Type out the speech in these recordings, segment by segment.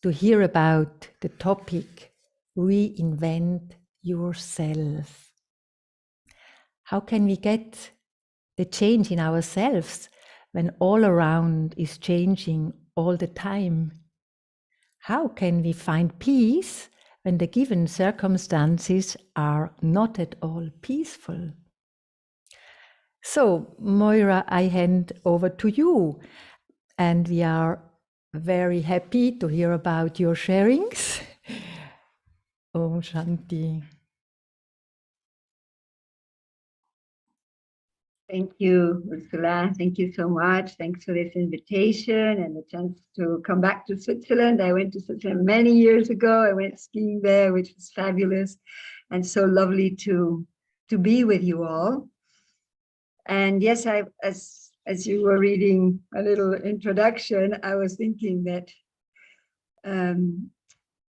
to hear about the topic, Reinvent Yourself. How can we get the change in ourselves when all around is changing all the time? How can we find peace when the given circumstances are not at all peaceful? So, Moira, I hand over to you, and we are very happy to hear about your sharings. Om Shanti. Thank you, Ursula. Thank you so much. Thanks for this invitation and the chance to come back to Switzerland. I went to Switzerland many years ago. I went skiing there, which was fabulous and so lovely to be with you all. And yes, as you were reading a little introduction, I was thinking that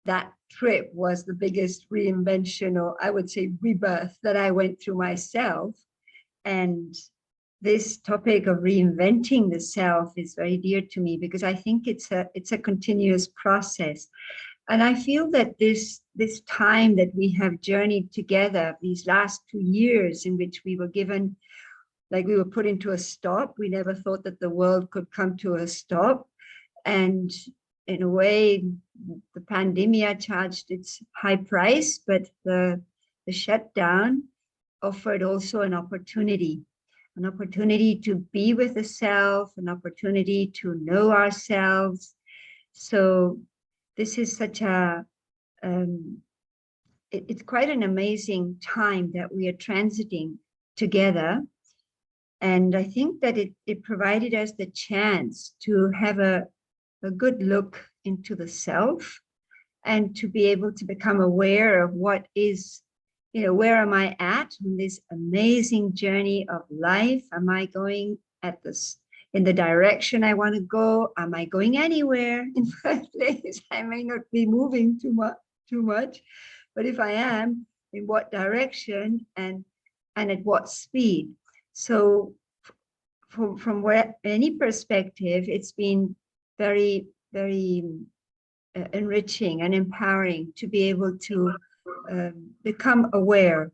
that trip was the biggest reinvention, or I would say rebirth, that I went through myself. And this topic of reinventing the self is very dear to me because I think it's a continuous process. And I feel that this time that we have journeyed together, these last 2 years in which we were given, like we were put into a stop. We never thought that the world could come to a stop. And in a way, the pandemic charged its high price, but the shutdown offered also an opportunity to be with the self, an opportunity to know ourselves. So this is such it's quite an amazing time that we are transiting together. And I think that it provided us the chance to have a good look into the self and to be able to become aware of what is, where am I at on this amazing journey of life? Am I going in the direction I want to go? Am I going anywhere in the first place? I may not be moving too much, but if I am, in what direction and at what speed? So from any perspective, it's been very, very enriching and empowering to be able to become aware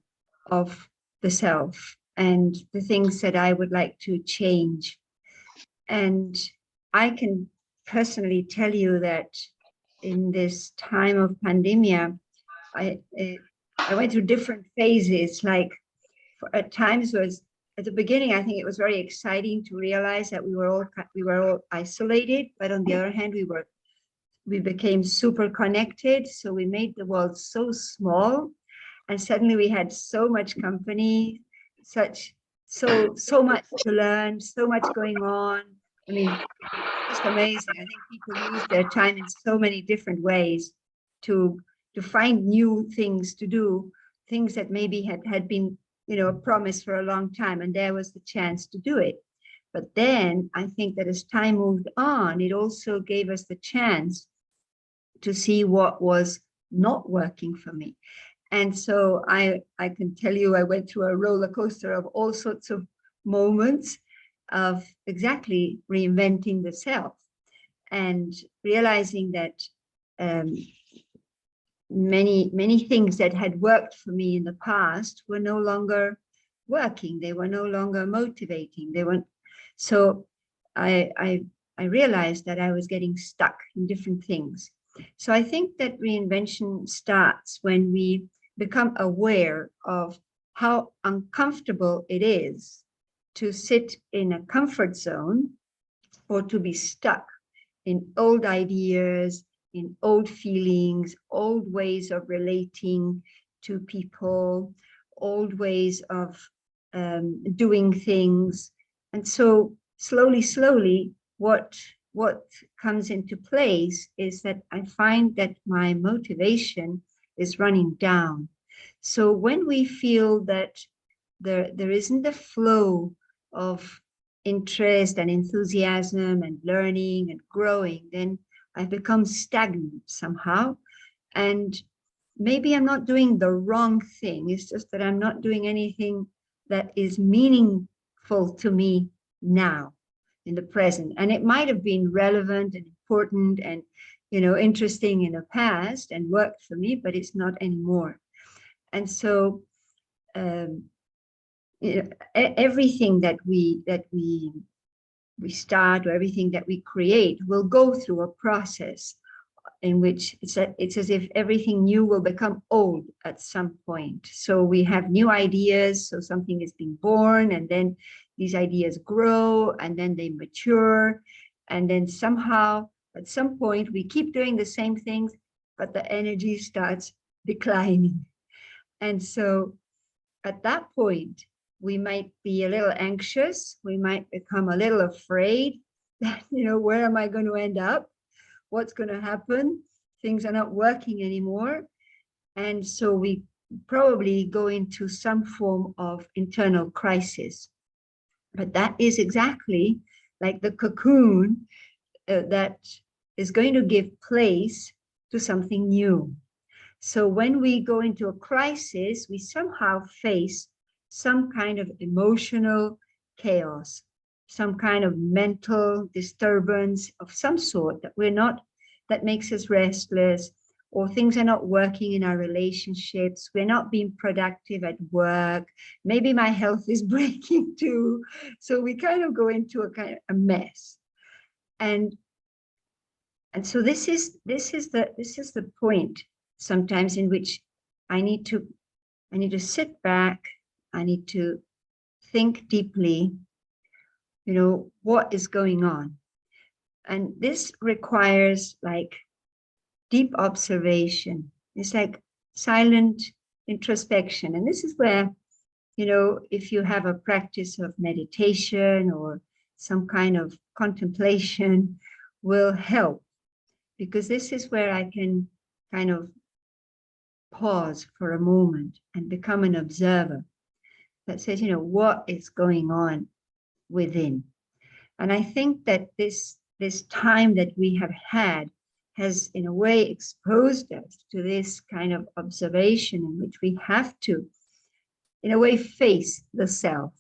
of the self and the things that I would like to change. And I can personally tell you that in this time of pandemia, I went through different phases. Like at times at the beginning, I think it was very exciting to realize that we were all isolated, but on the other hand, we became super connected. So we made the world so small, and suddenly we had so much company, so much to learn, so much going on. I mean, just amazing. I think people use their time in so many different ways to find new things to do, things that maybe had been, a promise for a long time, and there was the chance to do it. But then I think that as time moved on, it also gave us the chance to see what was not working for me. And so I can tell you, I went through a roller coaster of all sorts of moments of exactly reinventing the self and realizing that many things that had worked for me in the past were no longer working. They were no longer motivating. They weren't. So I realized that I was getting stuck in different things. So I think that reinvention starts when we become aware of how uncomfortable it is to sit in a comfort zone or to be stuck in old ideas, in old feelings, old ways of relating to people, old ways of doing things. And so slowly, what comes into place is that I find that my motivation is running down. So when we feel that there isn't a flow of interest and enthusiasm and learning and growing, then I become stagnant somehow. And maybe I'm not doing the wrong thing. It's just that I'm not doing anything that is meaningful to me now in the present. And it might have been relevant and important and, interesting in the past and worked for me, but it's not anymore. And so everything that we start, or everything that we create, will go through a process in which it's as if everything new will become old at some point. So we have new ideas, so something is being born, and then these ideas grow, and then they mature, and then somehow at some point we keep doing the same things, but the energy starts declining. And so at that point, we might be a little anxious, we might become a little afraid that, where am I going to end up? What's going to happen? Things are not working anymore. And so we probably go into some form of internal crisis. But that is exactly like the cocoon that is going to give place to something new. So when we go into a crisis, we somehow face some kind of emotional chaos, some kind of mental disturbance of some sort that makes us restless, or things are not working in our relationships. We're not being productive at work. Maybe my health is breaking too. So we kind of go into a kind of a mess. And so this is the point sometimes in which I need to sit back. I need to think deeply, what is going on? And this requires like deep observation. It's like silent introspection. And this is where, if you have a practice of meditation or some kind of contemplation, will help, because this is where I can kind of pause for a moment and become an observer that says, what is going on within. And I think that this time that we have had has in a way exposed us to this kind of observation in which we have to, in a way, face the self.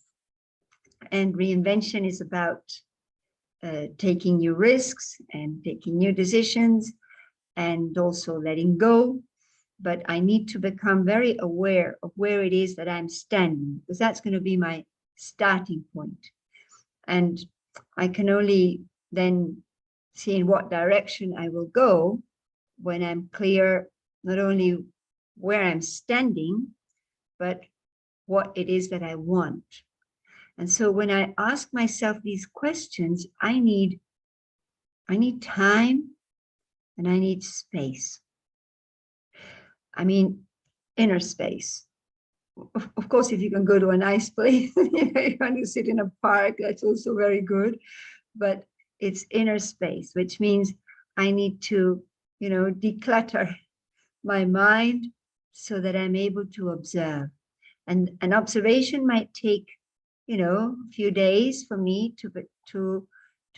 And reinvention is about taking new risks and taking new decisions, and also letting go. But I need to become very aware of where it is that I'm standing, because that's going to be my starting point. And I can only then see in what direction I will go when I'm clear not only where I'm standing, but what it is that I want. And so when I ask myself these questions, I need time and I need space. I mean, inner space. Of course, if you can go to a nice place, you want to sit in a park, that's also very good. But it's inner space, which means I need to, declutter my mind so that I'm able to observe. And an observation might take, a few days for me to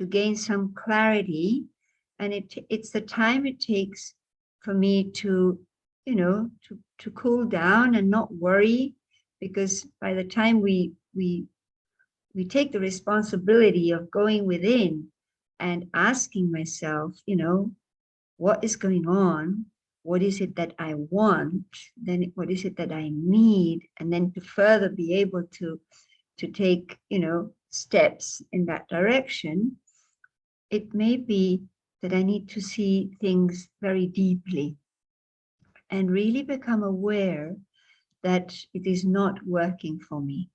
gain some clarity. And it's the time it takes for me to, to cool down and not worry, because by the time we take the responsibility of going within and asking myself, what is going on? What is it that I want? Then what is it that I need? And then to further be able to take, steps in that direction, it may be that I need to see things very deeply and really become aware that it is not working for me.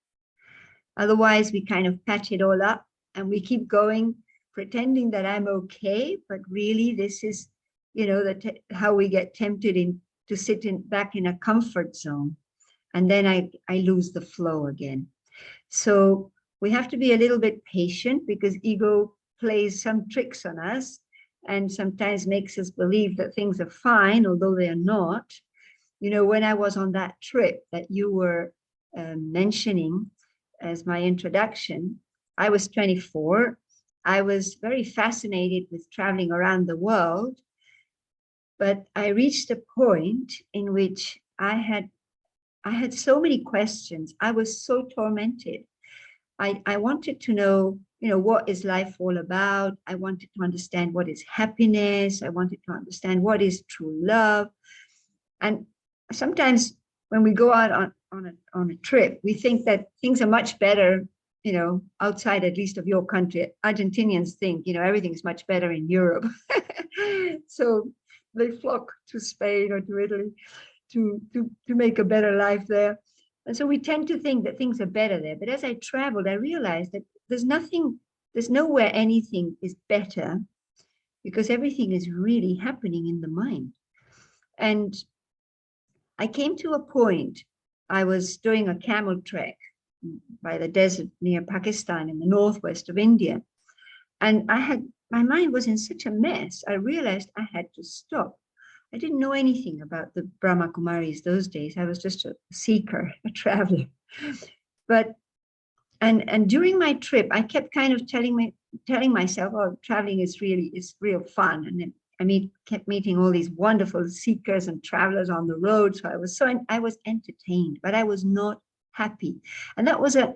Otherwise, we kind of patch it all up and we keep going, pretending that I'm okay, but really this is, how we get tempted to sit back in a comfort zone. And then I lose the flow again. So we have to be a little bit patient, because ego plays some tricks on us and sometimes makes us believe that things are fine, although they are not. When I was on that trip that you were mentioning as my introduction, I was 24. I was very fascinated with traveling around the world, but I reached a point in which I had so many questions. I was so tormented. I wanted to know, what is life all about? I wanted to understand what is happiness. I wanted to understand what is true love. And sometimes when we go out on a trip, we think that things are much better, outside at least of your country. Argentinians think, everything's much better in Europe. So they flock to Spain or to Italy to make a better life there. And so we tend to think that things are better there. But as I traveled, I realized that there's nowhere anything is better, because everything is really happening in the mind. And I came to a point, I was doing a camel trek by the desert near Pakistan in the northwest of India. And my mind was in such a mess. I realized I had to stop. I didn't know anything about the Brahma Kumaris those days. I was just a seeker, a traveler. But and during my trip, I kept kind of telling myself, oh, traveling is real fun. And then kept meeting all these wonderful seekers and travelers on the road. So I was entertained, but I was not happy. And that was a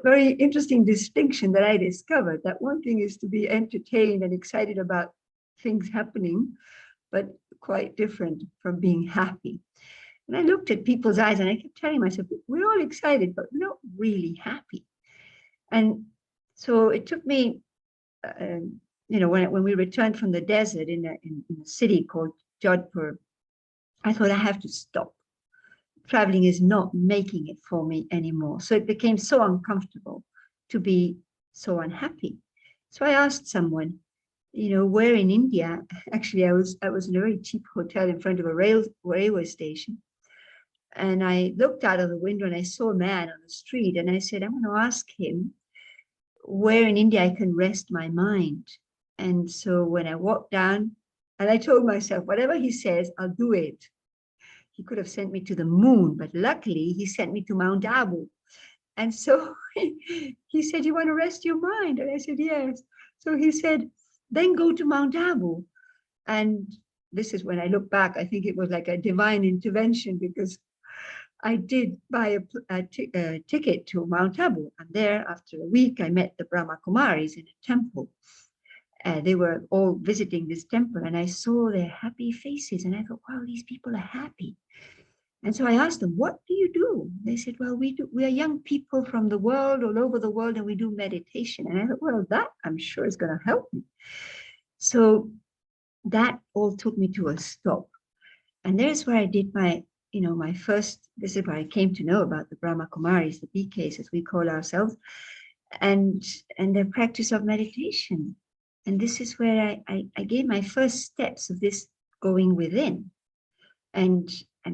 very interesting distinction that I discovered, that one thing is to be entertained and excited about things happening, but quite different from being happy. And I looked at people's eyes and I kept telling myself, we're all excited, but we're not really happy. And so it took me, when we returned from the desert in a city called Jodhpur, I thought I have to stop. Traveling is not making it for me anymore. So it became so uncomfortable to be so unhappy. So I asked someone, where in India, actually I was in a very cheap hotel in front of a railway station. And I looked out of the window and I saw a man on the street, and I said, I'm going to ask him where in India I can rest my mind. And so when I walked down, and I told myself, whatever he says, I'll do it. He could have sent me to the moon, but luckily he sent me to Mount Abu. And so he said, you want to rest your mind? And I said, yes. So he said, then go to Mount Abu. And this is when I look back, I think it was like a divine intervention, because I did buy a ticket to Mount Abu. And there, after a week, I met the Brahma Kumaris in a temple. They were all visiting this temple, and I saw their happy faces. And I thought, wow, these people are happy. And so I asked them, what do you do? They said, well, we are young people from the world, all over the world, and we do meditation. And I thought, well, that I'm sure is going to help me. So that all took me to a stop. And there's where I did my first, this is where I came to know about the Brahma Kumaris, the BKs, as we call ourselves, and their practice of meditation. And this is where I gave my first steps of this going within and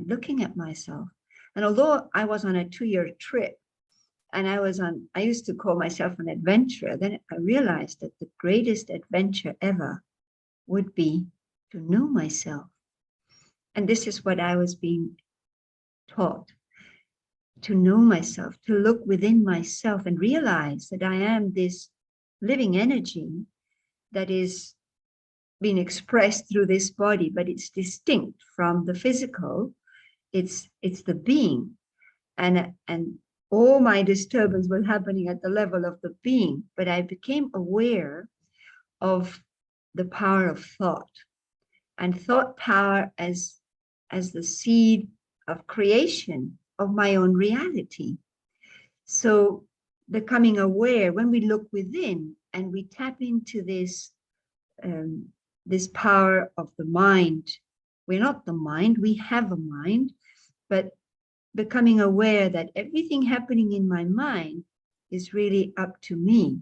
looking at myself. And although I was on a 2-year trip, and I used to call myself an adventurer, then I realized that the greatest adventure ever would be to know myself. And this is what I was being taught, to know myself, to look within myself and realize that I am this living energy that is being expressed through this body, but it's distinct from the physical. It's the being. And all my disturbance was happening at the level of the being, but I became aware of the power of thought, and thought power as the seed of creation of my own reality. So becoming aware, when we look within and we tap into this power of the mind, we're not the mind, we have a mind, but becoming aware that everything happening in my mind is really up to me.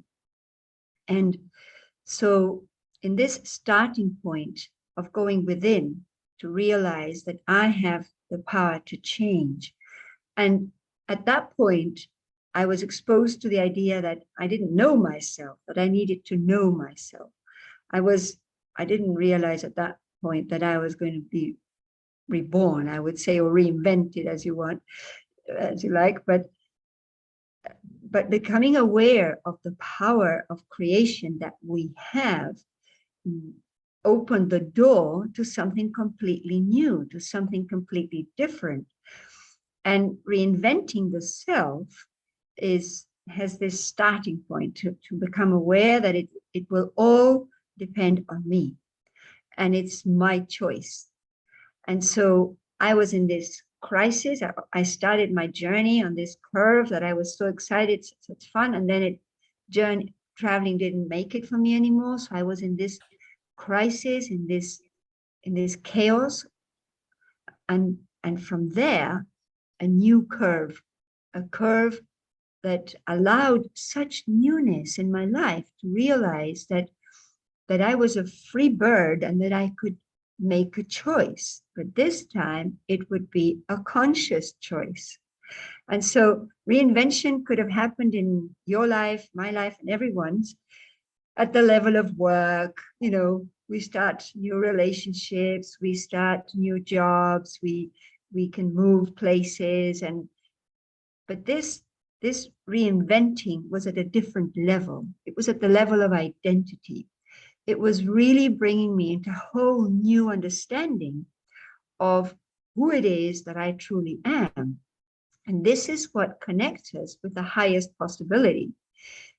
And so in this starting point of going within, to realize that I have the power to change. And at that point, I was exposed to the idea that I didn't know myself, that I needed to know myself. I didn't realize at that point that I was going to be reborn, I would say, or reinvented, as you like, but becoming aware of the power of creation that we have opened the door to something completely new, to something completely different. And reinventing the self is has this starting point to become aware that it will all depend on me and it's my choice. And so I was in this crisis. I started my journey on this curve that I was so excited, such fun, and then traveling didn't make it for me anymore. So I was in this crisis, in this chaos, and from there, a new curve, a curve that allowed such newness in my life to realize that I was a free bird and that I could make a choice. But this time it would be a conscious choice. And so reinvention could have happened in your life, my life, and everyone's at the level of work. You know, we start new relationships, we start new jobs, we can move places, but this reinventing was at a different level. It was at the level of identity. It was really bringing me into a whole new understanding of who it is that I truly am. And this is what connects us with the highest possibility.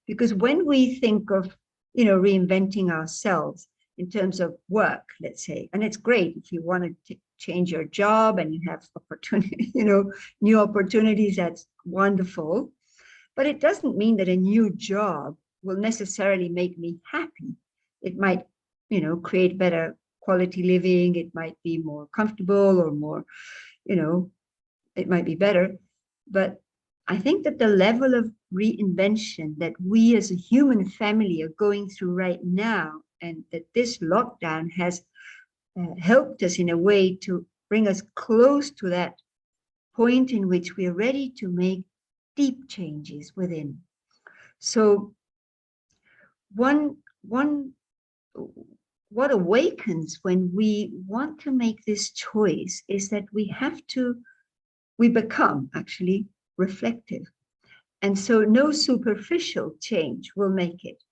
Because when we think of, reinventing ourselves in terms of work, let's say, and it's great if you want to change your job and you have opportunity, new opportunities, that's wonderful. But it doesn't mean that a new job will necessarily make me happy. It might, create better quality living. It might be more comfortable or more, it might be better. But I think that the level of reinvention that we as a human family are going through right now, and that this lockdown has helped us in a way to bring us close to that point in which we are ready to make deep changes within. So what awakens when we want to make this choice is that we become actually reflective. And so no superficial change will make it.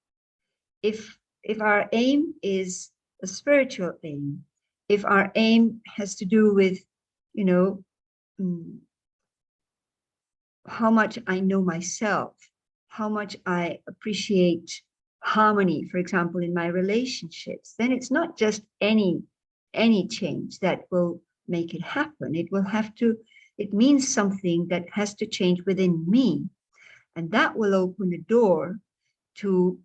If our aim is a spiritual aim, if our aim has to do with, how much I know myself, how much I appreciate harmony, for example, in my relationships, then it's not just any change that will make it happen. It means something that has to change within me. And that will open a door to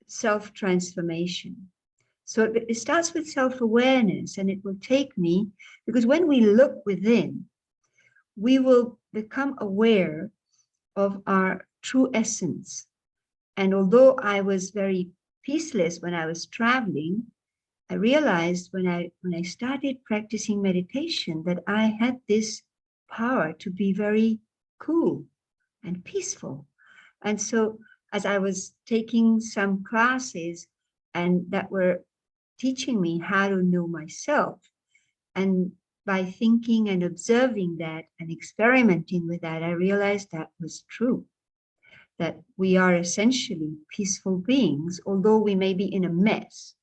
self-transformation. So it starts with self-awareness, and it will take me, because when we look within, we will become aware of our true essence. And although I was very peaceless when I was traveling, I realized when I started practicing meditation that I had this power to be very cool and peaceful. And so as I was taking some classes and that were teaching me how to know myself, and by thinking and observing that and experimenting with that, I realized that was true, that we are essentially peaceful beings, although we may be in a mess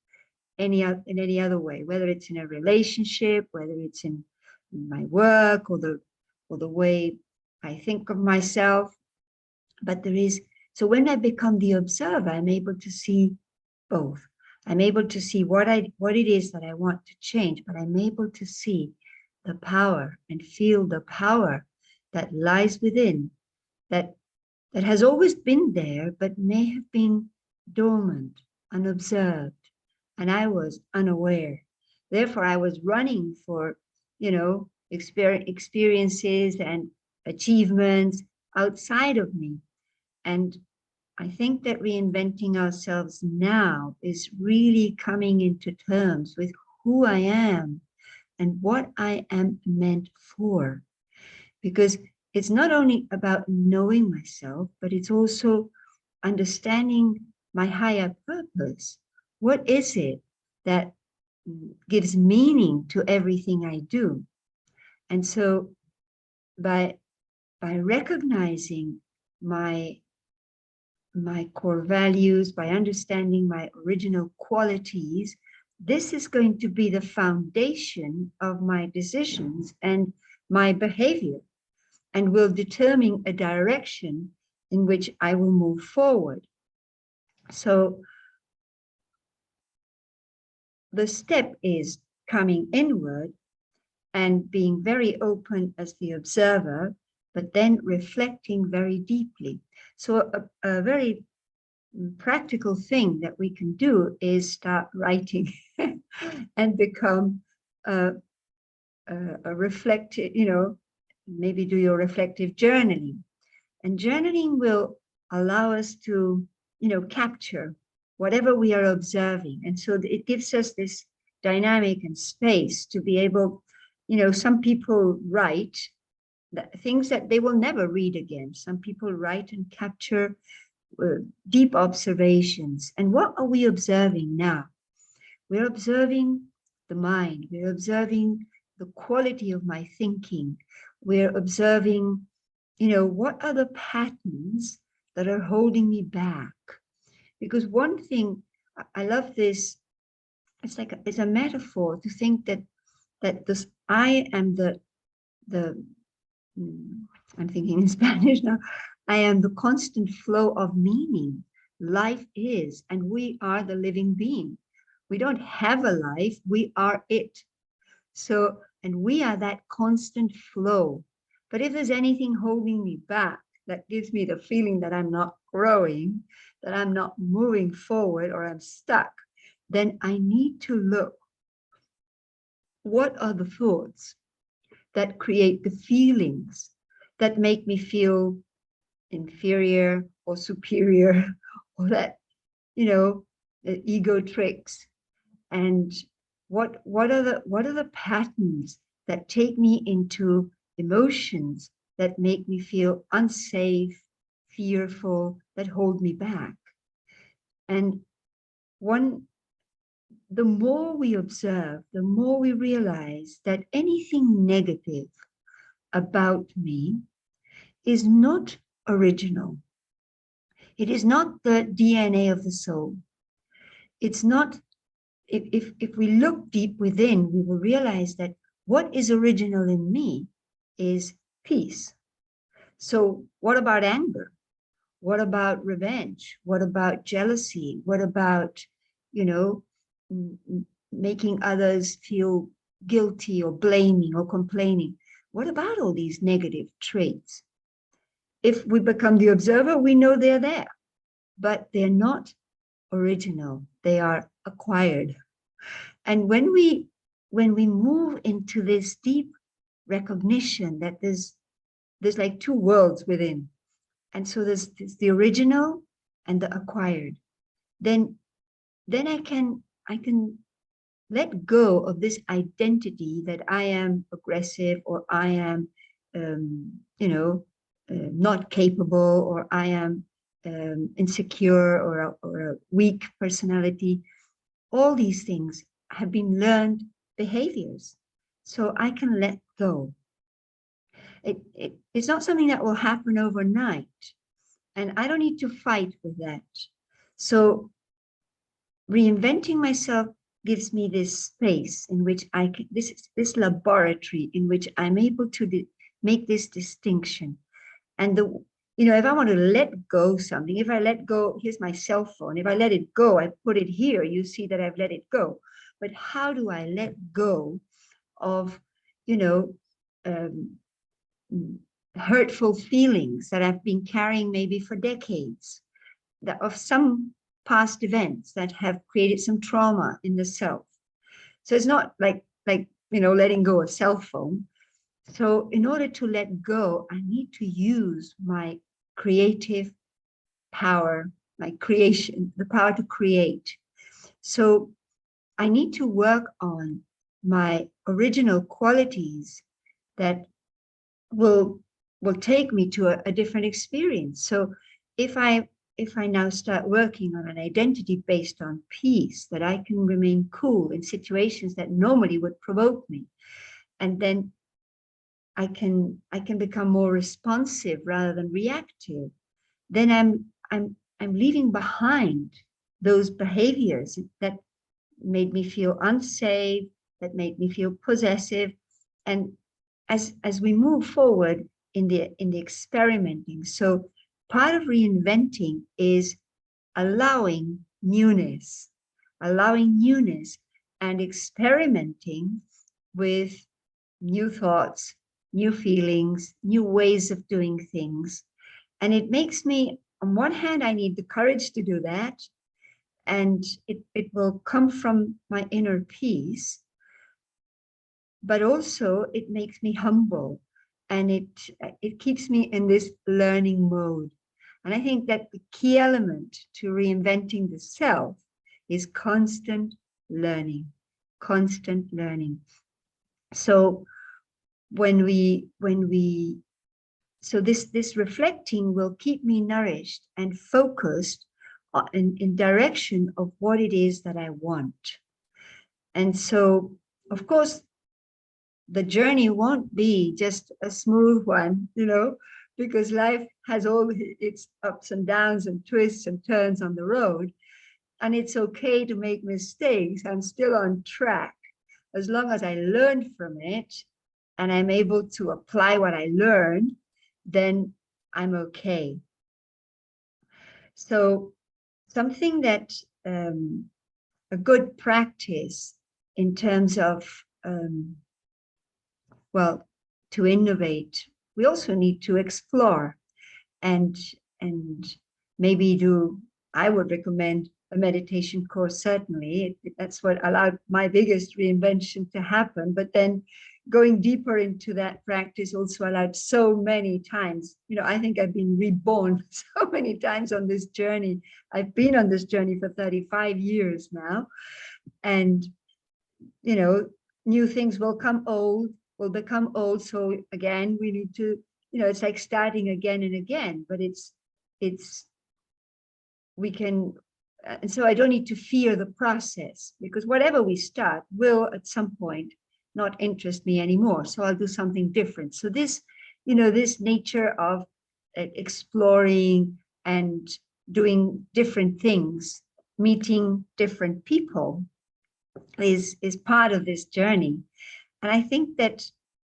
in any other way, whether it's in a relationship, whether it's in my work, or the way I think of myself. But so when I become the observer, I'm able to see both. I'm able to see what it is that I want to change, but I'm able to see the power and feel the power that lies within, that has always been there, but may have been dormant, unobserved, and I was unaware. Therefore, I was running for, experiences and achievements outside of me. And I think that reinventing ourselves now is really coming into terms with who I am and what I am meant for. Because it's not only about knowing myself, but it's also understanding my higher purpose. What is it that gives meaning to everything I do? And so by recognizing my core values, by understanding my original qualities, this is going to be the foundation of my decisions and my behavior, and will determine a direction in which I will move forward. So the step is coming inward and being very open as the observer, but then reflecting very deeply. So a very practical thing that we can do is start writing and become a reflective, maybe do your reflective journaling. And journaling will allow us to, capture whatever we are observing. And so it gives us this dynamic and space to be able, some people write things that they will never read again. Some people write and capture deep observations. And what are we observing now? We're observing the mind. We're observing the quality of my thinking. We're observing, what are the patterns that are holding me back? Because one thing, I love this, it's a metaphor to think that this, I am I'm thinking in Spanish now, I am the constant flow of meaning. Life is, and we are the living being. We don't have a life, we are it. So, and we are that constant flow. But if there's anything holding me back, that gives me the feeling that I'm not growing, that I'm not moving forward, or I'm stuck, then I need to look. What are the thoughts that create the feelings that make me feel inferior or superior, or that, the ego tricks? And what are the patterns that take me into emotions that make me feel unsafe, fearful, that hold me back? And the more we observe, the more we realize that anything negative about me is not original. It is not the DNA of the soul. It's not, if we look deep within, we will realize that what is original in me is peace. So what about anger? What about revenge? What about jealousy? What about, making others feel guilty or blaming or complaining? What about all these negative traits? If we become the observer, we know they're there, but they're not original. They are acquired. And when we move into this deep recognition that there's like two worlds within, and so there's the original and the acquired, then I can let go of this identity that I am aggressive, or I am not capable, or I am insecure, or a weak personality. All these things have been learned behaviors, so I can let go. It's not something that will happen overnight, and I don't need to fight with that. So reinventing myself gives me this space in which I can, this laboratory in which I'm able to make this distinction. And if I want to let go something, if I let go, here's my cell phone. If I let it go, I put it here, you see that I've let it go. But how do I let go of, hurtful feelings that I've been carrying maybe for decades, of some past events that have created some trauma in the self? So it's not like letting go of cell phone. So in order to let go, I need to use my creative power, my creation, the power to create. So I need to work on my original qualities that will take me to a different experience. So if I now start working on an identity based on peace, that I can remain cool in situations that normally would provoke me, and then I can become more responsive rather than reactive, then I'm leaving behind those behaviors that made me feel unsafe, that made me feel possessive. And as we move forward in the experimenting, so part of reinventing is allowing newness and experimenting with new thoughts, new feelings, new ways of doing things. And it makes me, on one hand, I need the courage to do that. And it will come from my inner peace. But also it makes me humble, and it keeps me in this learning mode. And I think that the key element to reinventing the self is constant learning. So so this reflecting will keep me nourished and focused in direction of what it is that I want. And so, of course, the journey won't be just a smooth one, because life has all its ups and downs and twists and turns on the road. And it's okay to make mistakes. I'm still on track. As long as I learn from it and I'm able to apply what I learned, then I'm okay. So something that a good practice in terms of, well, to innovate, we also need to explore and maybe I would recommend a meditation course, certainly. That's what allowed my biggest reinvention to happen. But then going deeper into that practice also allowed so many times. I think I've been reborn so many times on this journey. I've been on this journey for 35 years now. And, new things will become old. So again, we need to, it's like starting again and again, but we can, and so I don't need to fear the process, because whatever we start will at some point not interest me anymore. So I'll do something different. So this, this nature of exploring and doing different things, meeting different people is part of this journey. And I think that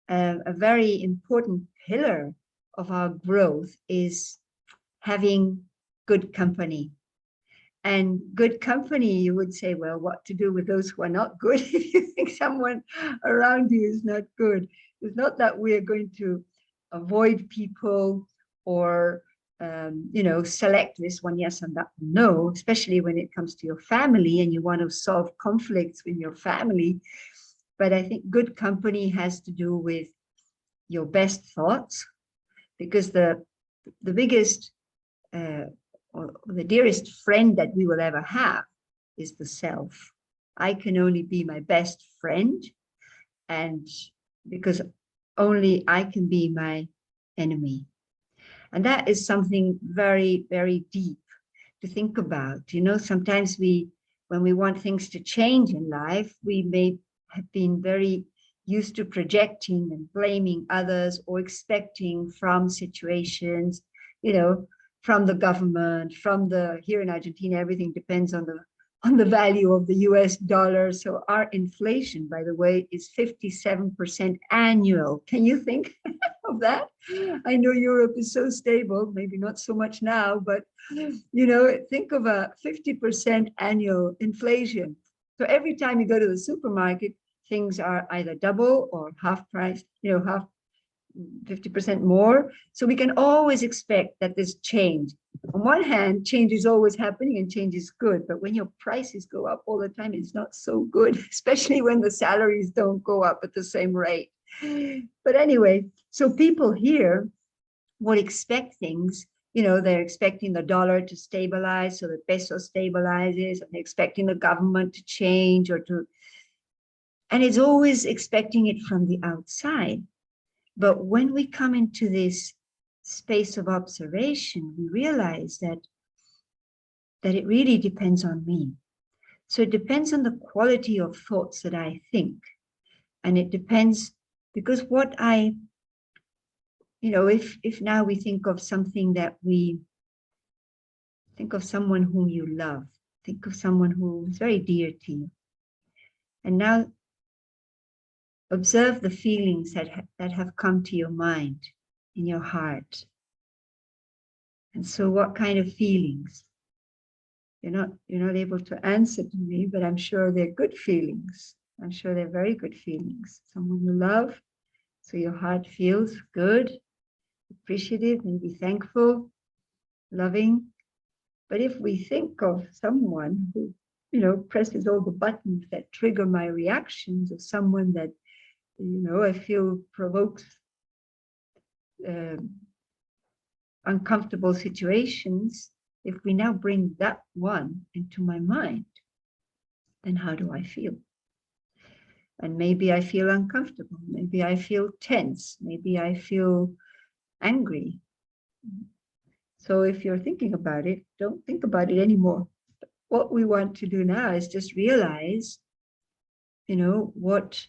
a very important pillar of our growth is having good company. And good company, you would say, well, what to do with those who are not good? If you think someone around you is not good, it's not that we're going to avoid people or, select this one yes and that no, especially when it comes to your family and you want to solve conflicts with your family. But I think good company has to do with your best thoughts, because the biggest or the dearest friend that we will ever have is the self. I can only be my best friend, and because only I can be my enemy. And that is something very, very deep to think about. Sometimes when we want things to change in life, we may have been very used to projecting and blaming others or expecting from situations, from the government, here in Argentina, everything depends on the value of the US dollar. So our inflation, by the way, is 57% annual. Can you think of that? I know Europe is so stable, maybe not so much now, but think of a 50% annual inflation. So every time you go to the supermarket, things are either double or half price, half 50% more. So we can always expect that there's change. On one hand, change is always happening and change is good. But when your prices go up all the time, it's not so good, especially when the salaries don't go up at the same rate. But anyway, so people here would expect things, they're expecting the dollar to stabilize, so the peso stabilizes, and they're expecting the government to change and it's always expecting it from the outside. But when we come into this space of observation, we realize that it really depends on me. So it depends on the quality of thoughts that I think. And it depends, because what if now we think of something think of someone whom you love, think of someone who is very dear to you. And now observe the feelings that have come to your mind, in your heart. And so what kind of feelings? You're not able to answer to me, but I'm sure they're good feelings. I'm sure they're very good feelings. Someone you love, so your heart feels good, appreciative, maybe thankful, loving. But if we think of someone who, presses all the buttons that trigger my reactions, or someone that, I feel provokes uncomfortable situations, if we now bring that one into my mind, then how do I feel? And maybe I feel uncomfortable. Maybe I feel tense. Maybe I feel angry. So if you're thinking about it, don't think about it anymore. What we want to do now is just realize, what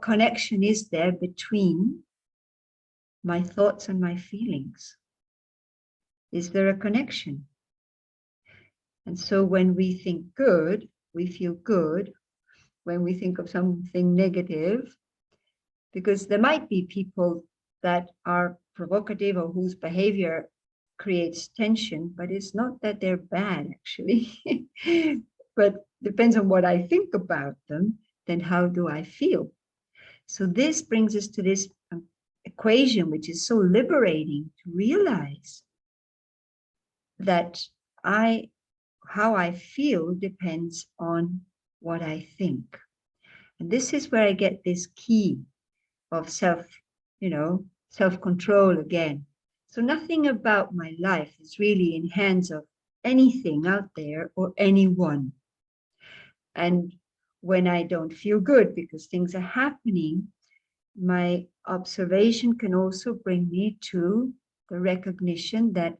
connection is there between my thoughts and my feelings? Is there a connection? And so when we think good, we feel good. When we think of something negative, because there might be people that are provocative or whose behavior creates tension, but it's not that they're bad, actually. But depends on what I think about them, then how do I feel? So this brings us to this equation, which is so liberating to realize that how I feel depends on what I think. And this is where I get this key of self-control again. So nothing about my life is really in hands of anything out there or anyone. And when I don't feel good because things are happening, my observation can also bring me to the recognition that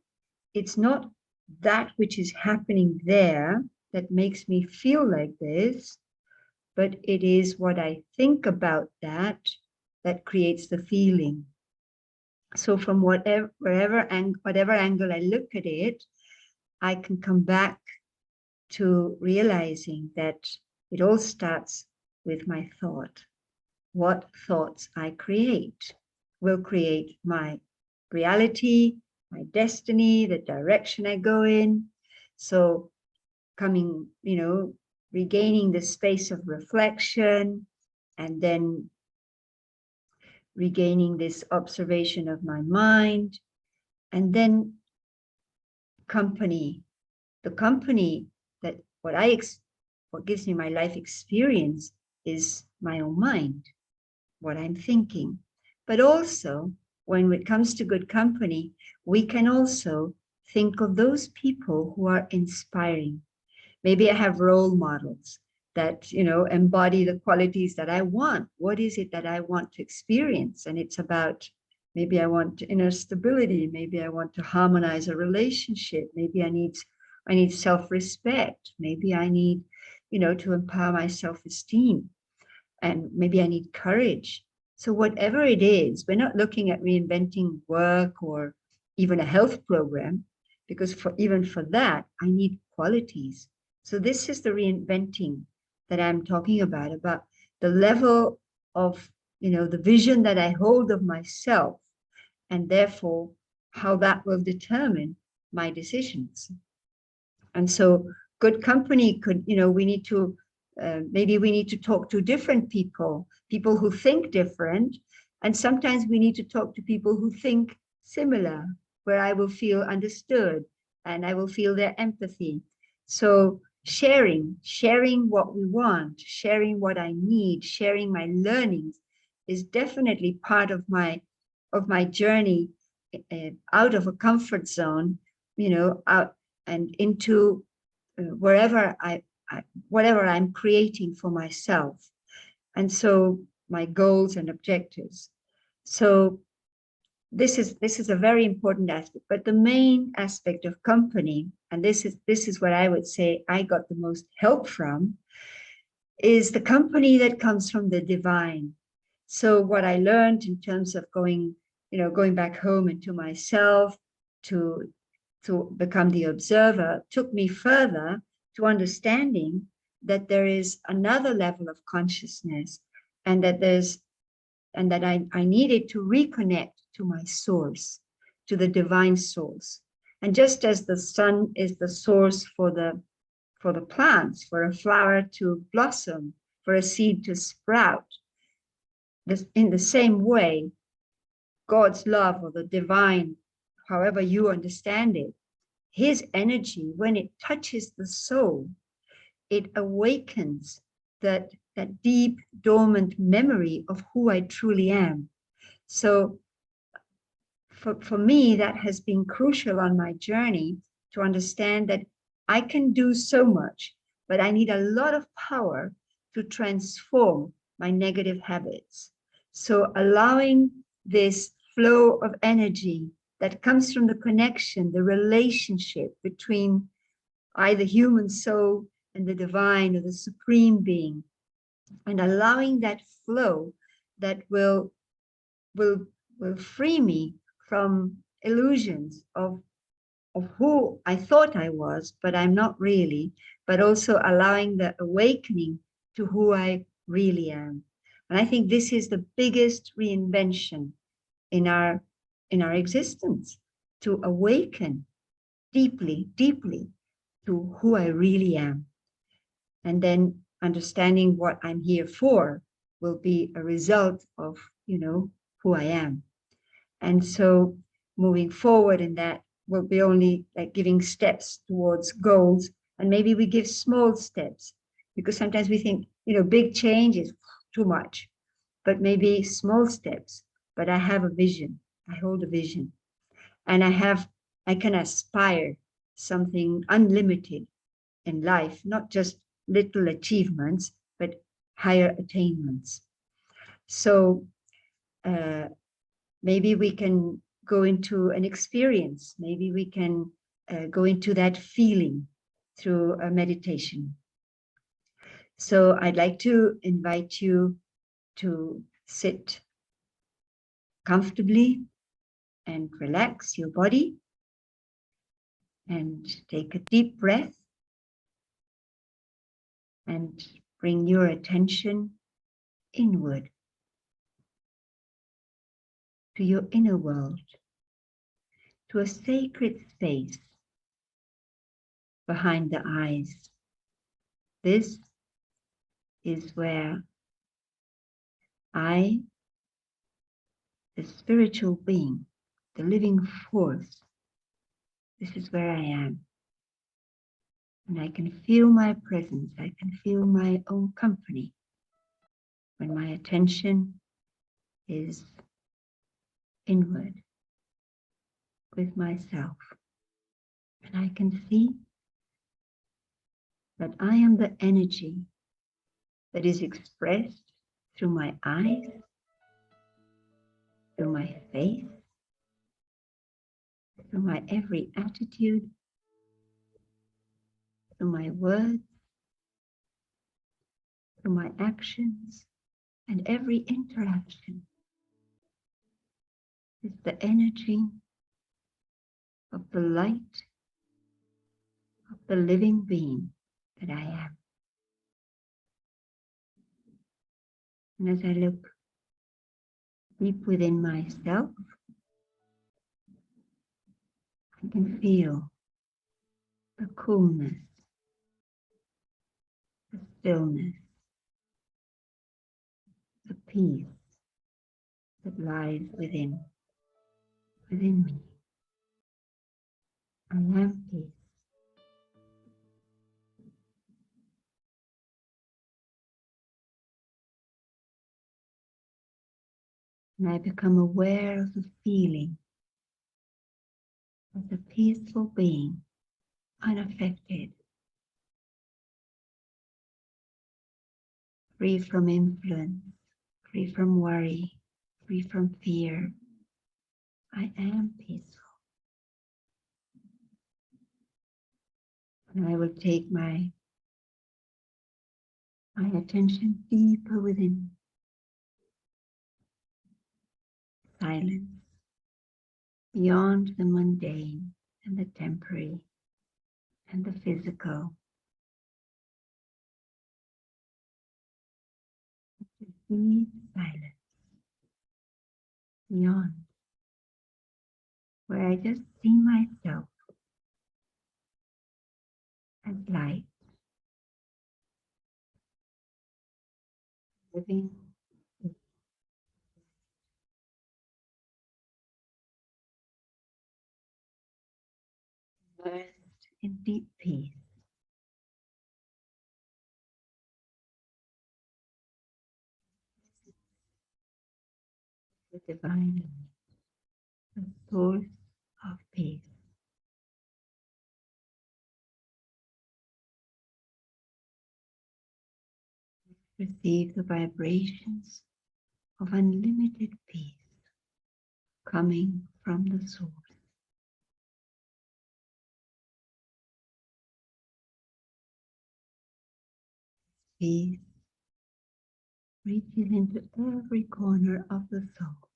it's not that which is happening there that makes me feel like this, but it is what I think about that creates the feeling. So from whatever angle I look at it, I can come back to realizing that it all starts with my thought. What thoughts I create will create my reality, my destiny, the direction I go in. So regaining the space of reflection, and then regaining this observation of my mind, and then company. The company that what gives me my life experience is my own mind, what I'm thinking. But also, when it comes to good company, we can also think of those people who are inspiring. Maybe I have role models that, embody the qualities that I want. What is it that I want to experience? And it's about, maybe I want inner stability. Maybe I want to harmonize a relationship. Maybe I need self-respect. Maybe I need, to empower my self-esteem. And maybe I need courage. So whatever it is, we're not looking at reinventing work or even a health program, because even for that, I need qualities. So this is the reinventing that I'm talking about the level of, the vision that I hold of myself, and therefore how that will determine my decisions. And so good company could, maybe we need to talk to different people who think different. And sometimes we need to talk to people who think similar, where I will feel understood and I will feel their empathy. So sharing what we want, sharing what I need, sharing my learnings is definitely part of my journey out of a comfort zone, out and into whatever I'm creating for myself. And so my goals and objectives. So this is a very important aspect, but the main aspect of company, and this is what I would say I got the most help from, is the company that comes from the divine. So what I learned in terms of going back home into myself to become the observer took me further to understanding that there is another level of consciousness, and that I needed to reconnect to my source, to the divine source. And just as the sun is the source for the plants, for a flower to blossom, for a seed to sprout, in the same way, God's love or the divine, however you understand it, his energy, when it touches the soul, it awakens that deep, dormant memory of who I truly am. So for me, that has been crucial on my journey to understand that I can do so much, but I need a lot of power to transform my negative habits. So allowing this flow of energy that comes from the connection, the relationship between either human soul and the divine or the supreme being, and allowing that flow that will free me from illusions of who I thought I was, but I'm not really, but also allowing the awakening to who I really am. And I think this is the biggest reinvention in our existence, to awaken deeply, deeply to who I really am. And then understanding what I'm here for will be a result of, who I am. And so moving forward in that will be only like giving steps towards goals. And maybe we give small steps, because sometimes we think, big change is too much, but maybe small steps. But I have a vision. I hold a vision, and I can aspire something unlimited in life, not just little achievements, but higher attainments. So maybe we can go into an experience. Maybe we can go into that feeling through a meditation. So I'd like to invite you to sit comfortably and relax your body and take a deep breath and bring your attention inward to your inner world, to a sacred space behind the eyes. This is where I, the spiritual being, the living force, this is where I am. And I can feel my presence. I can feel my own company when my attention is inward with myself. And I can see that I am the energy that is expressed through my eyes, through my face, through my every attitude, through my words, through my actions, and every interaction. Is the energy of the light of the living being that I am. And as I look deep within myself, I can feel the coolness, the stillness, the peace that lies within me. I am peace. And I become aware of the feeling of the peaceful being, unaffected, free from influence, free from worry, free from fear. I am peaceful. And I will take my attention deeper within. Silence, beyond the mundane and the temporary and the physical. Deep silence, beyond, where I just see myself as light, living immersed in deep peace. The divine light, the source of peace. Receive the vibrations of unlimited peace coming from the source. Peace reaches into every corner of the soul.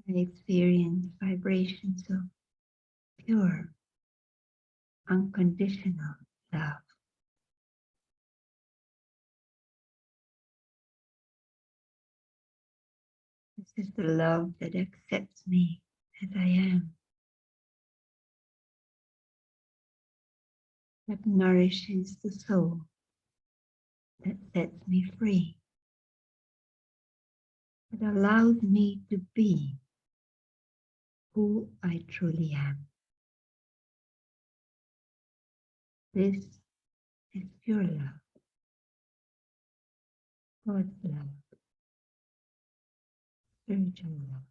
I experience vibrations of pure, unconditional love. This is the love that accepts me as I am, that nourishes the soul, that sets me free, that allows me to be who I truly am. This is pure love, God's love, spiritual love.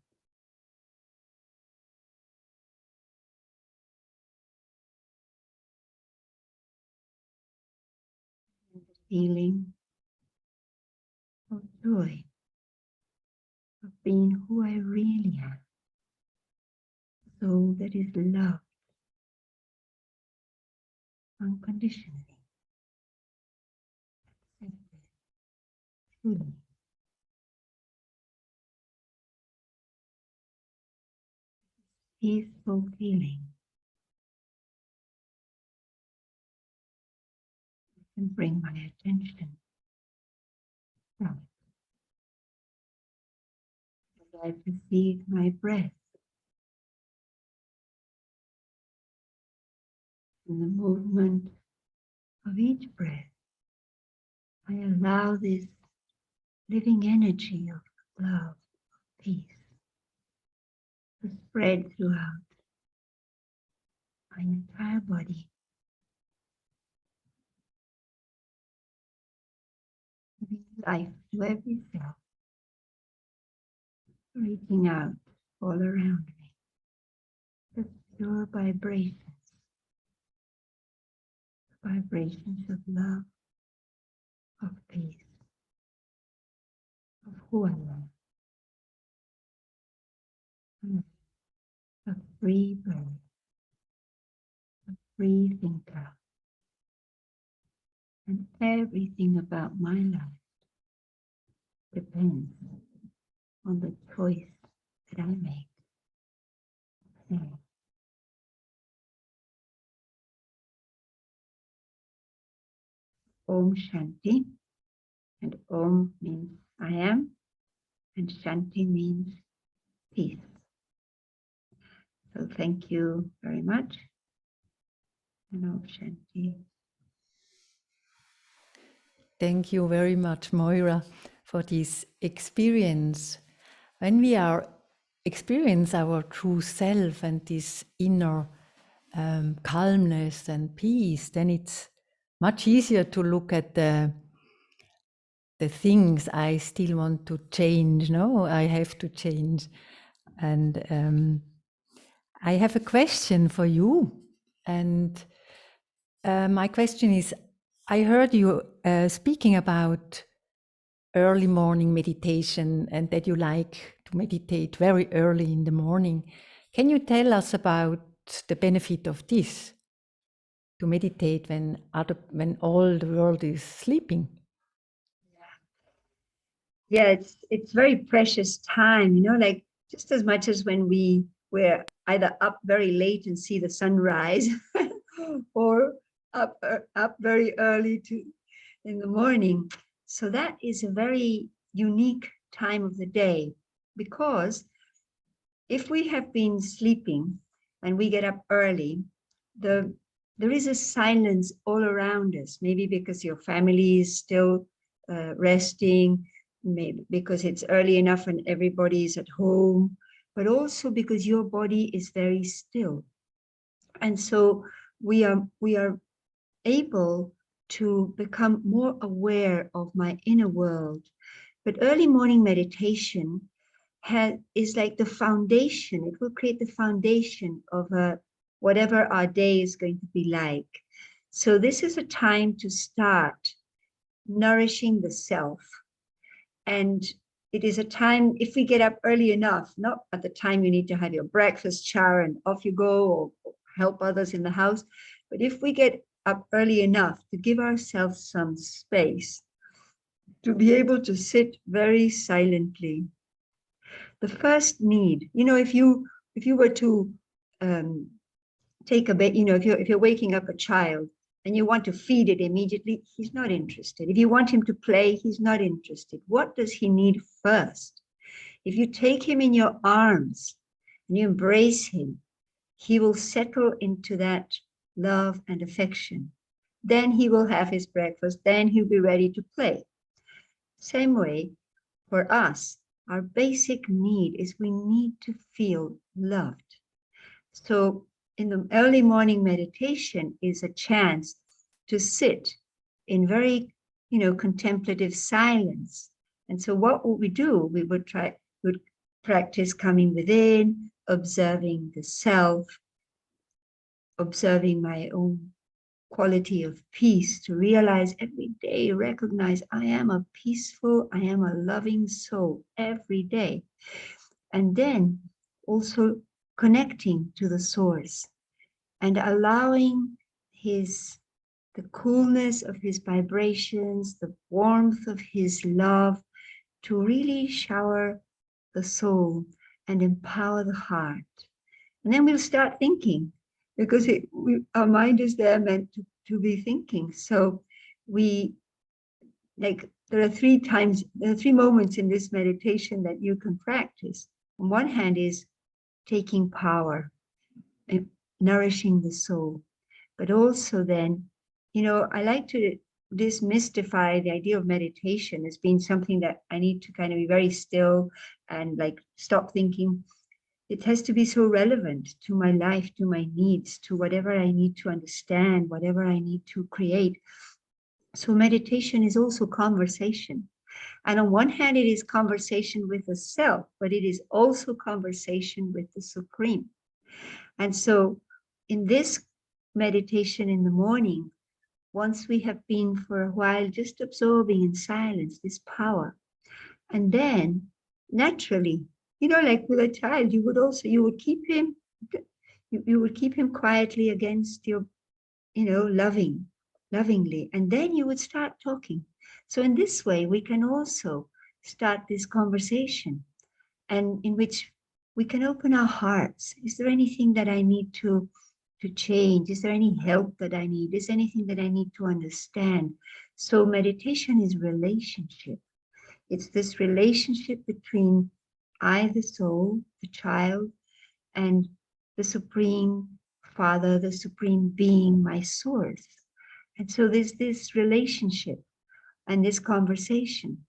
And the feeling of joy, of being who I really am, a soul that is loved unconditionally, accepted truly. Peaceful feeling can bring my attention back as I perceive my breath and the movement of each breath. I allow this living energy of love, peace, to spread throughout my entire body, giving life to every cell, reaching out all around me. The pure vibrations, vibrations of love, of peace, of who I am, a free bird, a free thinker, and everything about my life depends on the choice that I make. Now, Om Shanti, and Om means I am, and Shanti means peace. So thank you very much, and Om Shanti. Thank you very much, Moira, for this experience. When we experience our true self and this inner calmness and peace, then it's much easier to look at the things I still want to change. No, I have to change. And I have a question for you. And my question is, I heard you speaking about early morning meditation and that you like to meditate very early in the morning. Can you tell us about the benefit of this, to meditate when all the world is sleeping? Yeah, it's very precious time, like just as much as when we're either up very late and see the sunrise or up very early in the morning. So that is a very unique time of the day, because if we have been sleeping and we get up early, there is a silence all around us, maybe because your family is still resting, maybe because it's early enough and everybody is at home, but also because your body is very still. And so we are able to become more aware of my inner world. But early morning meditation is like the foundation. It will create the foundation of whatever our day is going to be like. So this is a time to start nourishing the self. And it is a time, if we get up early enough, not at the time you need to have your breakfast, shower, and off you go, or help others in the house, but if we get up early enough to give ourselves some space to be able to sit very silently. The first need, if you were to take a bit, if you're waking up a child and you want to feed it immediately, he's not interested. If you want him to play, he's not interested. What does he need first? If you take him in your arms and you embrace him, he will settle into that love and affection. Then he will have his breakfast, then he'll be ready to play. Same way, for us, our basic need is we need to feel loved. So in the early morning meditation is a chance to sit in very, contemplative silence. And so what would we do? We would practice coming within, observing the self, observing my own quality of peace, to realize every day, recognize I am a peaceful, I am a loving soul every day. And then also connecting to the source and allowing the coolness of his vibrations, the warmth of his love to really shower the soul and empower the heart. And then we'll start thinking, because our mind is there meant to be thinking. So there are three moments in this meditation that you can practice. On one hand is taking power, and nourishing the soul. But also then, I like to demystify the idea of meditation as being something that I need to kind of be very still and stop thinking. It has to be so relevant to my life, to my needs, to whatever I need to understand, whatever I need to create. So meditation is also conversation. And on one hand, it is conversation with the self, but it is also conversation with the Supreme. And so in this meditation in the morning, once we have been for a while just absorbing in silence this power, and then naturally, like with a child, you would keep him quietly against your, lovingly, and then you would start talking. So in this way, we can also start this conversation, and in which we can open our hearts. Is there anything that I need to change? Is there any help that I need? Is there anything that I need to understand? So meditation is relationship. It's this relationship between I, the soul, the child, and the Supreme Father, the Supreme Being, my source. And so there's this relationship and this conversation.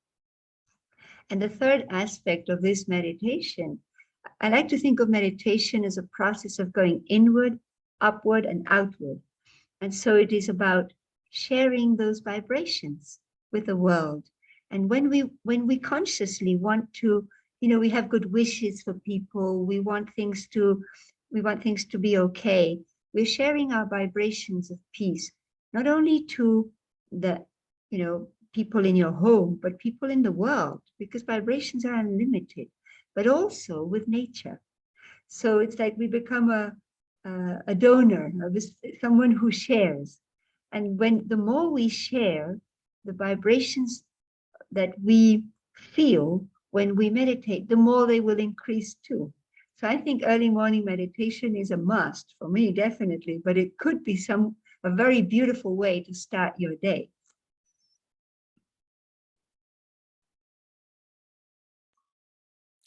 And the third aspect of this meditation, I like to think of meditation as a process of going inward, upward, and outward. And so it is about sharing those vibrations with the world. And when we consciously want to, we have good wishes for people, we want things to be okay, we're sharing our vibrations of peace, not only to the, people in your home, but people in the world, because vibrations are unlimited, but also with nature. So it's like we become a donor, someone who shares. And the more we share, the vibrations that we feel when we meditate, the more they will increase too. So I think early morning meditation is a must for me, definitely, but it could be a very beautiful way to start your day.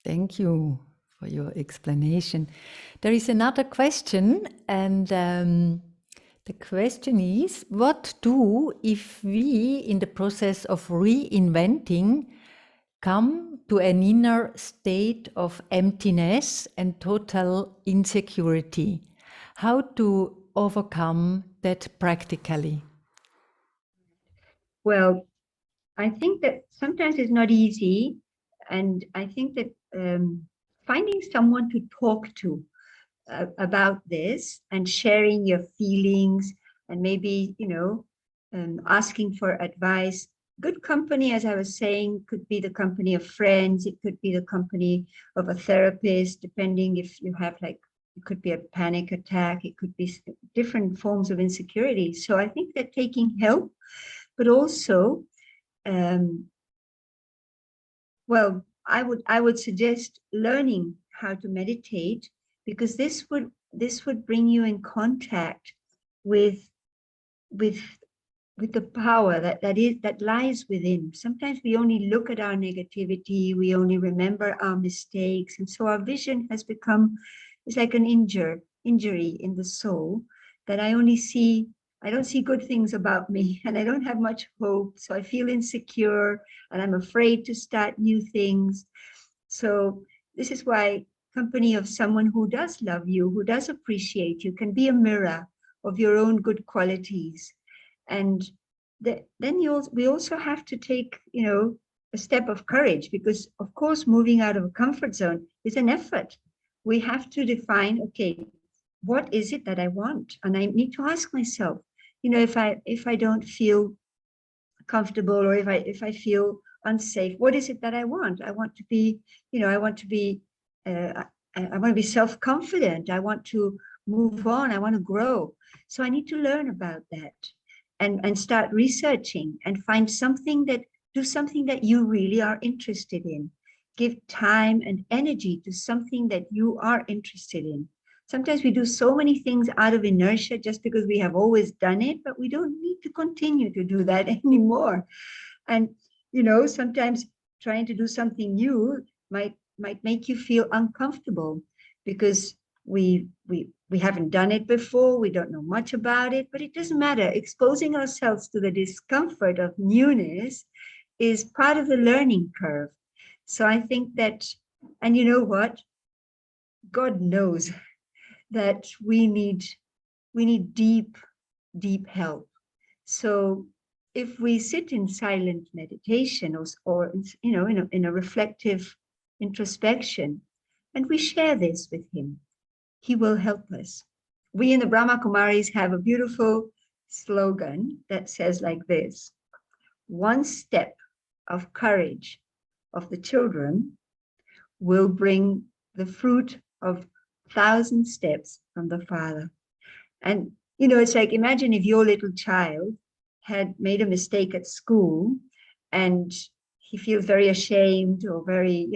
Thank you for your explanation. There is another question, and the question is, what do if we, in the process of reinventing, come to an inner state of emptiness and total insecurity? How to overcome that practically? Well, I think that sometimes it's not easy. And I think that finding someone to talk to about this and sharing your feelings and maybe, asking for advice. Good company, as I was saying, could be the company of friends. It could be the company of a therapist, depending if you have it could be a panic attack. It could be different forms of insecurity. So I think that taking help, but also, well, I would suggest learning how to meditate, because this would bring you in contact with the power that lies within. Sometimes we only look at our negativity, we only remember our mistakes, and so our vision has become, it's like an injury in the soul, that I don't see good things about me, and I don't have much hope. So I feel insecure and I'm afraid to start new things. So this is why company of someone who does love you, who does appreciate you, can be a mirror of your own good qualities. And then we also have to take, a step of courage, because of course, moving out of a comfort zone is an effort. We have to define, okay, what is it that I want? And I need to ask myself, if I don't feel comfortable, or if I feel unsafe, what is it that I want? I want to be, I want to be self-confident. I want to move on. I want to grow. So I need to learn about that and start researching and do something that you really are interested in. Give time and energy to something that you are interested in. Sometimes we do so many things out of inertia just because we have always done it, but we don't need to continue to do that anymore. And, sometimes trying to do something new might make you feel uncomfortable, because we haven't done it before. We don't know much about it, but it doesn't matter. Exposing ourselves to the discomfort of newness is part of the learning curve. So I think that, and you know what? God knows that we need deep help. So if we sit in silent meditation, or in a reflective introspection, and we share this with him, he will help us. We in the Brahma Kumaris have a beautiful slogan that says like this: one step of courage of the children will bring the fruit of 1,000 steps from the Father. And, it's like, imagine if your little child had made a mistake at school and he feels very ashamed, or very,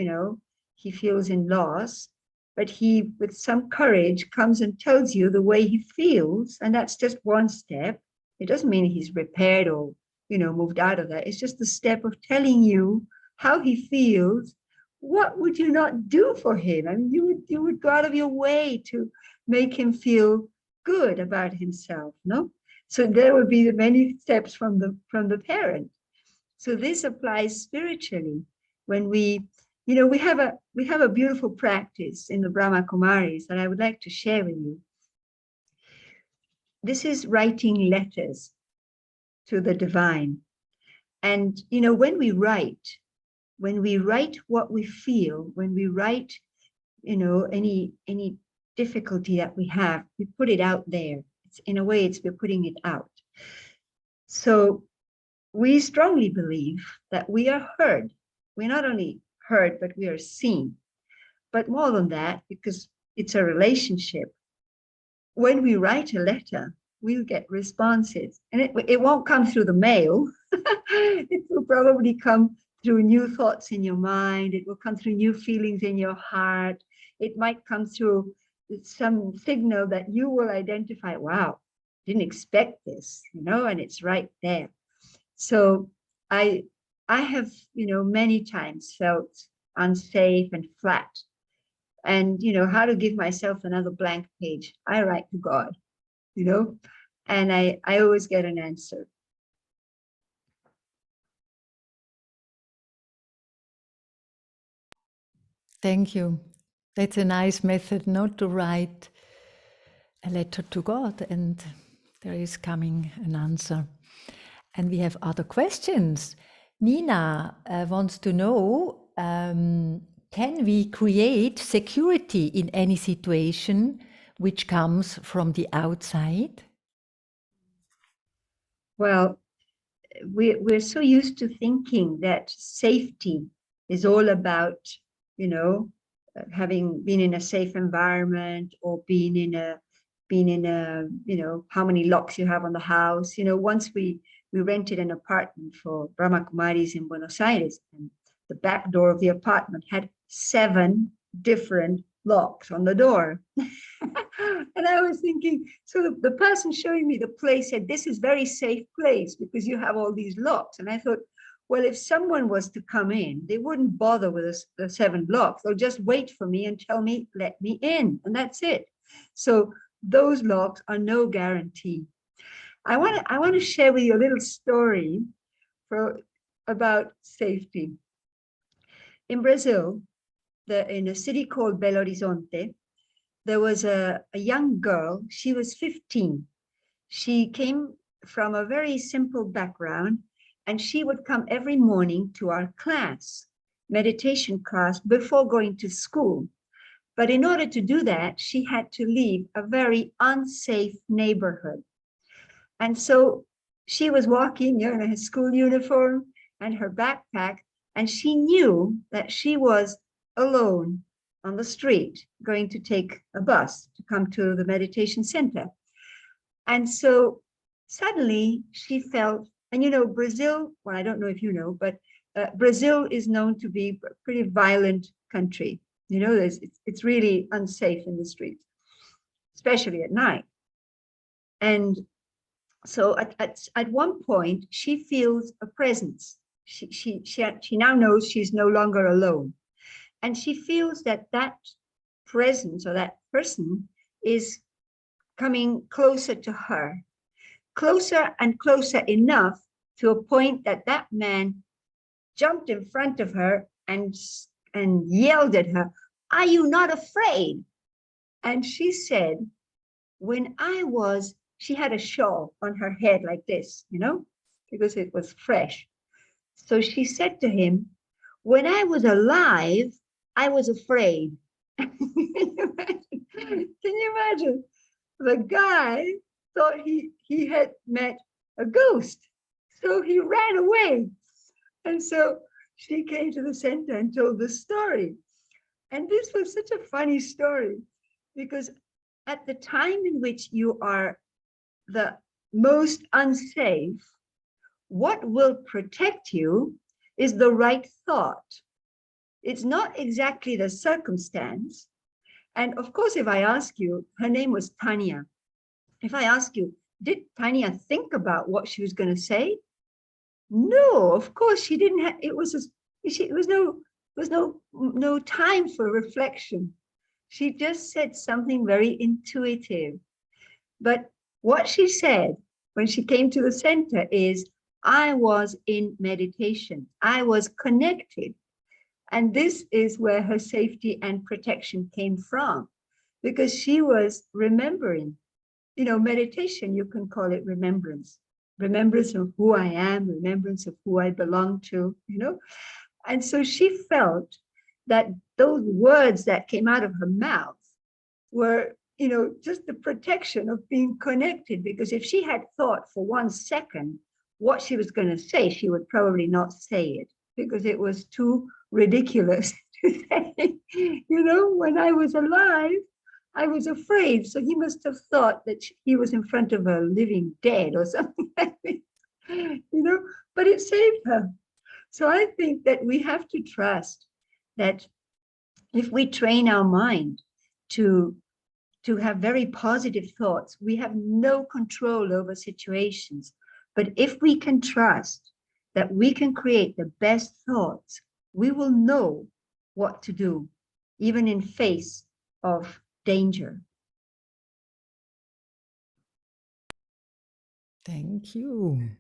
he feels in loss, but he, with some courage, comes and tells you the way he feels. And that's just one step. It doesn't mean he's repaired or, moved out of that. It's just the step of telling you how he feels. What would you not do for him? I mean, you would go out of your way to make him feel good about himself, no? So there would be many steps from the parent. So this applies spiritually. When we have a beautiful practice in the Brahma Kumaris that I would like to share with you. This is writing letters to the divine. And when we write what we feel, when we write, any difficulty that we have, we put it out there. In a way, we're putting it out. So we strongly believe that we are heard. We're not only heard, but we are seen. But more than that, because it's a relationship, when we write a letter, we'll get responses. And it won't come through the mail. It will probably come through new thoughts in your mind. It will come through new feelings in your heart. It might come through some signal that you will identify, wow, didn't expect this, and it's right there. So I have, many times felt unsafe and flat. And, how to give myself another blank page. I write to God, and I always get an answer. Thank you. That's a nice method, not to write a letter to God and there is coming an answer. And we have other questions. Nina wants to know, can we create security in any situation which comes from the outside? Well, we're so used to thinking that safety is all about, having been in a safe environment, or being in a, how many locks you have on the house. Once we rented an apartment for Brahma Kumaris in Buenos Aires, and the back door of the apartment had 7 different locks on the door. And I was thinking, so the person showing me the place said, this is very safe place because you have all these locks. And I thought, well, if someone was to come in, they wouldn't bother with the 7 locks. They'll just wait for me and tell me, let me in, and that's it. So those locks are no guarantee. I want to share with you a little story about safety. In Brazil, in a city called Belo Horizonte, there was a young girl. She was 15. She came from a very simple background, and she would come every morning to our class, meditation class, before going to school. But in order to do that, she had to leave a very unsafe neighborhood. And so she was walking in her school uniform and her backpack, and she knew that she was alone on the street going to take a bus to come to the meditation center. And so suddenly she felt, and Brazil, well, I don't know if you know, but Brazil is known to be a pretty violent country. It's really unsafe in the streets, especially at night. And so at one point, she feels a presence. She now knows she's no longer alone. And she feels that presence, or that person, is coming closer to her, closer and closer enough to a point that man jumped in front of her and yelled at her, "Are you not afraid?" And she said, she had a shawl on her head like this, because it was fresh. So she said to him, "When I was alive, I was afraid." Can you imagine? The guy thought he had met a ghost. So he ran away. And so she came to the center and told the story. And this was such a funny story, because at the time in which you are the most unsafe, what will protect you is the right thought. It's not exactly the circumstance. And of course, if I ask you, her name was Tanya. If I ask you, did Tanya think about what she was going to say? No, of course she didn't have, it was no time for reflection. She just said something very intuitive. But what she said when she came to the center is, I was in meditation. I was connected. And this is where her safety and protection came from, because she was remembering. Meditation, you can call it remembrance of who I am, remembrance of who I belong to, And so she felt that those words that came out of her mouth were, just the protection of being connected, because if she had thought for 1 second what she was going to say, she would probably not say it, because it was too ridiculous to say, when I was alive, I was afraid. So he must have thought that he was in front of a living dead or something like this, but it saved her. So I think that we have to trust that if we train our mind to have very positive thoughts, we have no control over situations. But if we can trust that we can create the best thoughts, we will know what to do. even in face of danger. Thank you.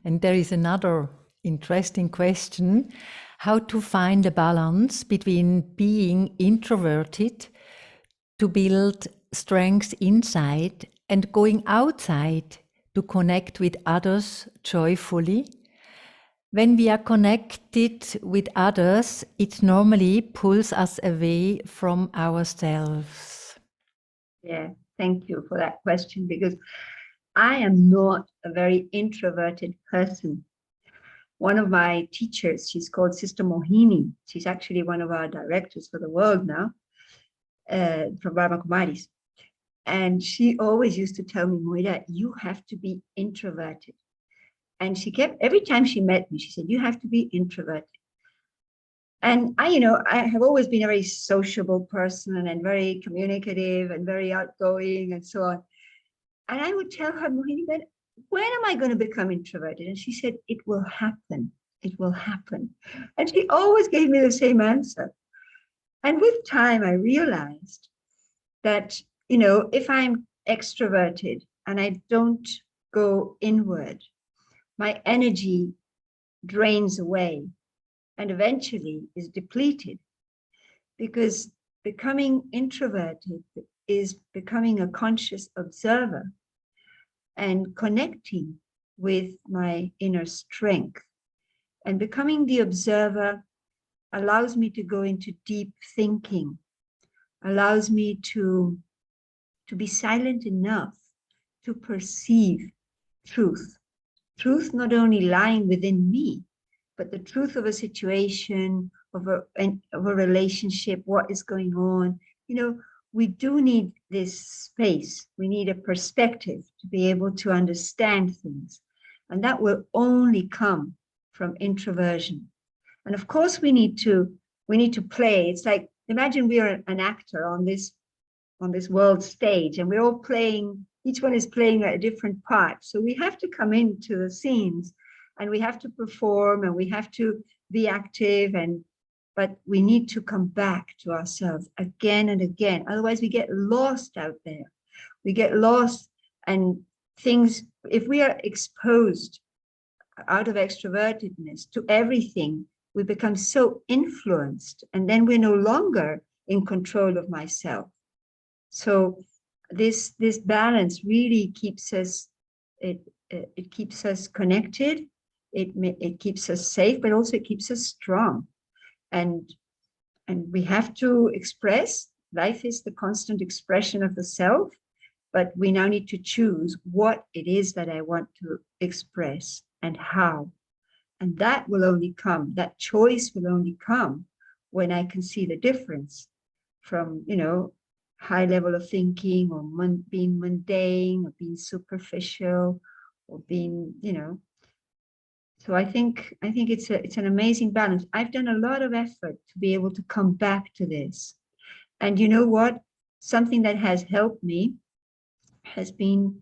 And there is another interesting question: how to find a balance between being introverted to build strength inside and going outside to connect with others joyfully. When we are connected with others, it normally pulls us away from ourselves. Yeah, thank you for that question, because I am not a very introverted person. One of my teachers, she's called Sister Mohini. She's actually one of our directors for the world now, from Brahma Kumaris. And she always used to tell me, Moira, you have to be introverted. And she kept, every time she met me, she said, you have to be introverted. And I have always been a very sociable person and very communicative and very outgoing and so on. And I would tell her, Mohini, but when am I going to become introverted? And she said, it will happen. It will happen. And she always gave me the same answer. And with time, I realized that, if I'm extroverted and I don't go inward, my energy drains away and eventually is depleted, because becoming introverted is becoming a conscious observer and connecting with my inner strength. And becoming the observer allows me to go into deep thinking, allows me to be silent enough to perceive truth. Truth not only lying within me, but the truth of a situation, of a relationship, what is going on. We do need this space. We need a perspective to be able to understand things. And that will only come from introversion. And of course, we need to play. It's like, imagine we are an actor on this world stage, and we're all playing, each one is playing a different part. So we have to come into the scenes and we have to perform and we have to be active, but we need to come back to ourselves again and again. Otherwise we get lost out there. We get lost, and things, if we are exposed out of extrovertedness to everything, we become so influenced, and then we're no longer in control of myself. So this balance really keeps us, it keeps us connected, it keeps us safe, but also it keeps us strong. And we have to express. Life is the constant expression of the self, but we now need to choose what it is that I want to express and how. And that will only come, that choice will only come when I can see the difference from, high level of thinking, or being mundane, or being superficial, or being, So I think it's an amazing balance. I've done a lot of effort to be able to come back to this. And you know what? Something that has helped me has been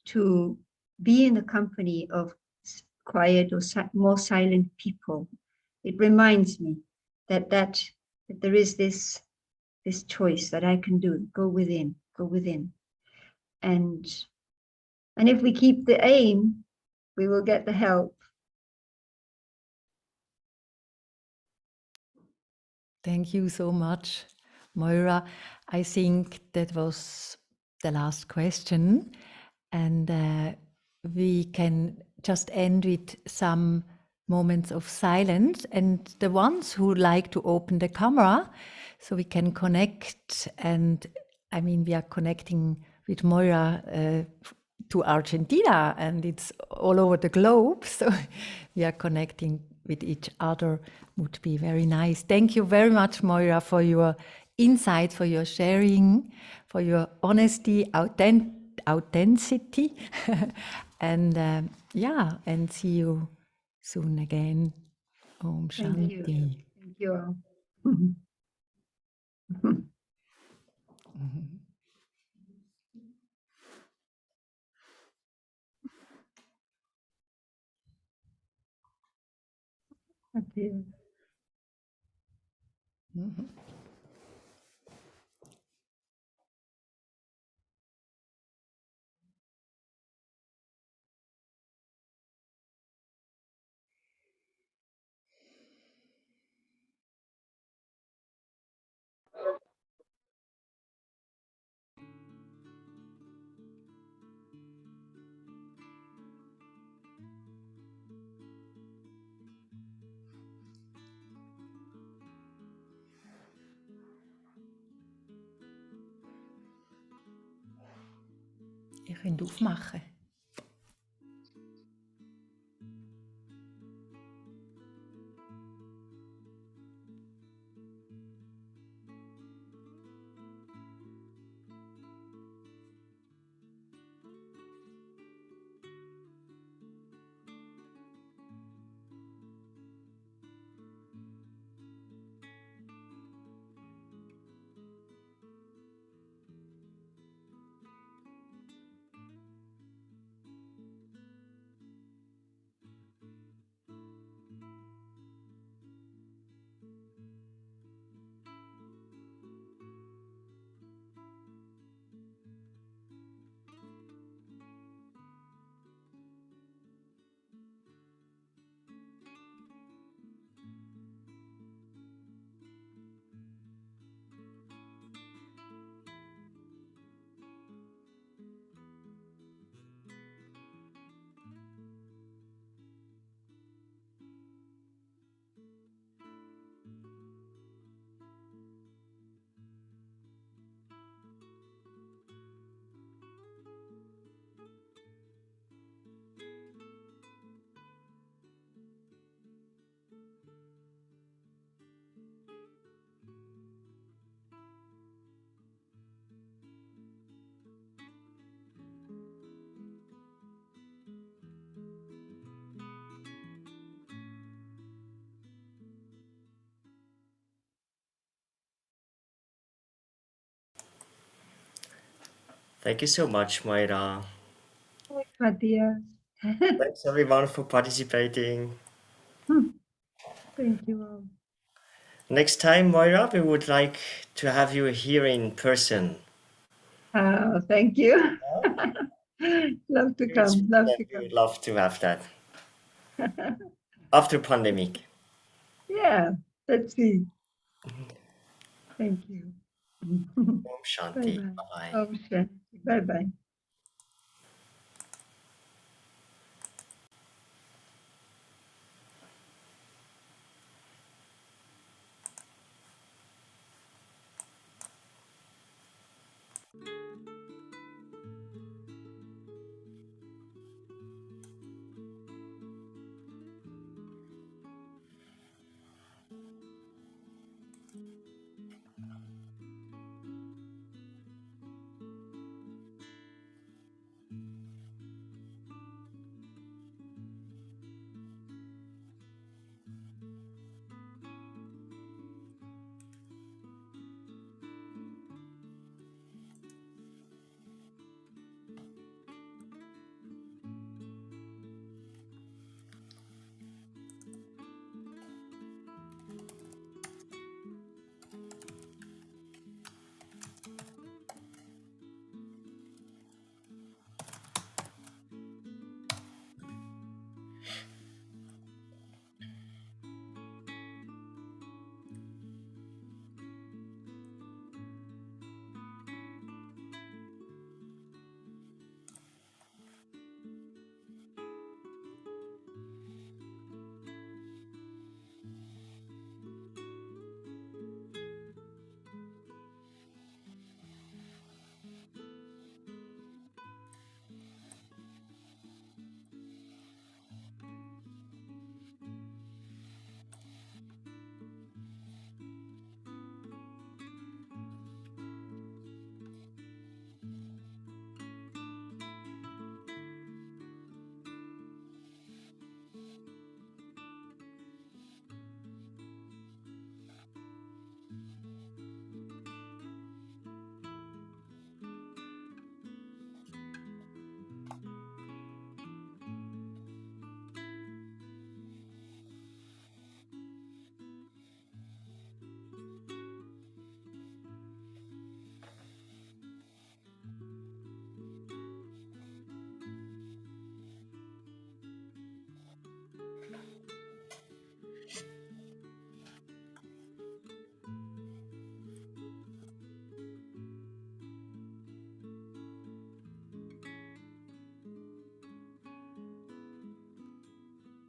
to be in the company of quiet or more silent people. It reminds me that there is this choice that I can do. Go within. And if we keep the aim, we will get the help. Thank you so much, Moira. I think that was the last question, and we can just end with some moments of silence. And the ones who like to open the camera so we can connect, and I mean, we are connecting with Moira to Argentina, and it's all over the globe, so we are connecting with each other. Would be very nice. Thank you very much, Moira, for your insight, for your sharing, for your honesty, authenticity, and and see you soon again. Om Shanti. Thank you all. Thank you. Mhm. Ihr könnt aufmachen. Thank you so much, Moira. Thanks, Matthias. Thanks everyone for participating. Thank you all. Next time, Moira, we would like to have you here in person. Thank you. Love to We come. would love to have that after pandemic. Yeah, let's see. Thank you. Om Shanti. Bye-bye. Bye-bye. Om Shanti. Bye-bye.